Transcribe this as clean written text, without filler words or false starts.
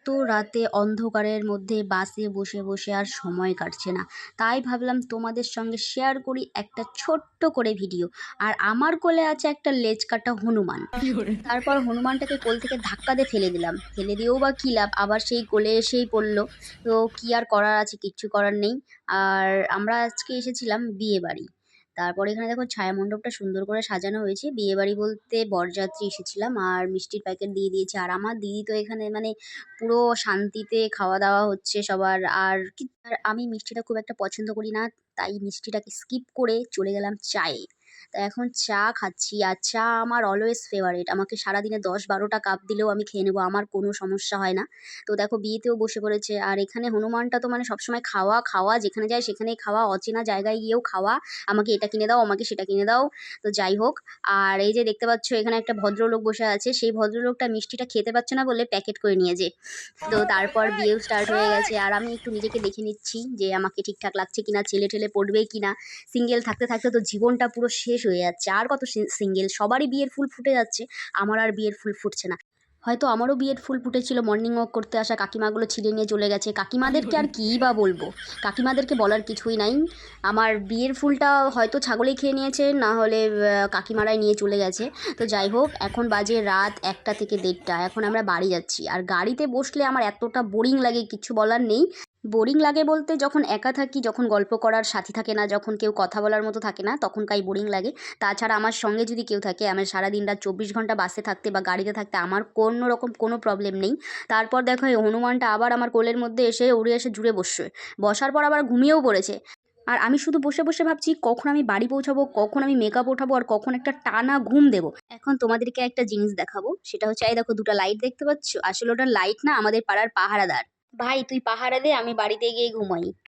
এত রাতে অন্ধকারের মধ্যে বাসে বসে বসে আর সময় কাটছে না। তাই ভাবলাম তোমাদের সঙ্গে শেয়ার করি একটা ছোট্ট করে ভিডিও। আর আমার কোলে আছে একটা লেজ কাটা হনুমান। তারপর হনুমানটাকে কোল থেকে ধাক্কা দিয়ে ফেলে দিলাম। ফেলে দিয়েও বা কী লাভ? আবার সেই কোলে এসেই পড়ল। তো কী আর করার আছে? কিচ্ছু করার নেই। আর আমরা আজকে এসেছিলাম বিয়েবাড়ি। তারপরে এখানে দেখো ছায়া মণ্ডপটা সুন্দর করে সাজানো হয়েছে। বিয়েবাড়ি বলতে বরযাত্রী এসেছিলাম আর মিষ্টির প্যাকেট দিয়ে দিয়েছে। আর আমার দিদি তো এখানে মানে পুরো শান্তিতে খাওয়া-দাওয়া হচ্ছে সবার। আর আমি মিষ্টিটা খুব একটা পছন্দ করি না। তাই মিষ্টিটাকে স্কিপ করে চলে গেলাম চায়ে। তো এখন চা খাচ্ছি আর চা আমার অলওয়েজ ফেভারিট। আমাকে সারাদিনে ১০-১২টা কাপ দিলেও আমি খেয়ে নেবো। আমার কোনো সমস্যা হয় না। তো দেখো বিয়েতেও বসে পড়েছে। আর এখানে হনুমানটা তো মানে সবসময় খাওয়া, খাওয়া, যেখানে যায় সেখানেই খাওয়া, অচেনা জায়গায় গিয়েও খাওয়া। আমাকে এটা কিনে দাও, আমাকে সেটা কিনে দাও। তো যাই হোক, আর এই যে দেখতে পাচ্ছ এখানে একটা ভদ্রলোক বসে আছে। সেই ভদ্রলোকটা মিষ্টিটা খেতে পারছে না বলে প্যাকেট করে নিয়েছে। তো তারপর বিয়েও স্টার্ট হয়ে গেছে। আর আমি একটু নিজেকে দেখে নিচ্ছি যে আমাকে ঠিকঠাক লাগছে কিনা, ছেলে-ঠেলে পড়বে কিনা। সিঙ্গেল থাকতে থাকতে তো জীবনটা পুরো শেষ হয়ে যাচ্ছে। আর কত সিঙ্গেল? সবারই বিয়ের ফুল ফুটে যাচ্ছে। আমার আর বিয়ের ফুল ফুটছে না। হয়তো আমারও বিয়ের ফুল ফুটেছিল, মর্নিং ওয়াক করতে আসা কাকিমাগুলো ছিঁড়ে নিয়ে চলে গেছে। কাকিমাদেরকে আর কীই বা বলবো? কাকিমাদেরকে বলার কিছুই নাই। আমার বিয়ের ফুলটা হয়তো ছাগলেই খেয়ে নিয়েছে, না হলে কাকিমারাই নিয়ে চলে গেছে। তো যাই হোক, এখন বাজে রাত ১টা থেকে ১:৩০। এখন আমরা বাড়ি যাচ্ছি। আর গাড়িতে বসলে আমার এতটা বোরিং লাগে, কিচ্ছু বলার নেই। বোরিং লাগে বলতে যখন একা থাকি, যখন গল্প করার সাথী থাকে না, যখন কেউ কথা বলার মতো থাকে না, তখনকার বোরিং লাগে। তাছাড়া আমার সঙ্গে যদি কেউ থাকে, আমার সারাদিন রাত ২৪ ঘন্টা বাসে থাকতে বা গাড়িতে থাকতে আমার কোনো রকম কোনো প্রবলেম নেই। তারপর দেখো এই হনুমানটা আবার আমার কোলের মধ্যে এসে উড়ে এসে জুড়ে বসছে। বসার পর আবার ঘুমিয়েও পড়েছে। আর আমি শুধু বসে বসে ভাবছি কখন আমি বাড়ি পৌঁছাবো, কখন আমি মেকআপ ওঠাবো, আর কখন একটা টানা ঘুম দেবো। এখন তোমাদেরকে একটা জিনিস দেখাবো। সেটা হচ্ছে এই দেখো ২টা লাইট দেখতে পাচ্ছ? আসলে ওটা লাইট না, আমাদের পাড়ার পাহারাদার। ভাই তুই পাহারা দে, আমি বাড়িতে গিয়ে ঘুমাই।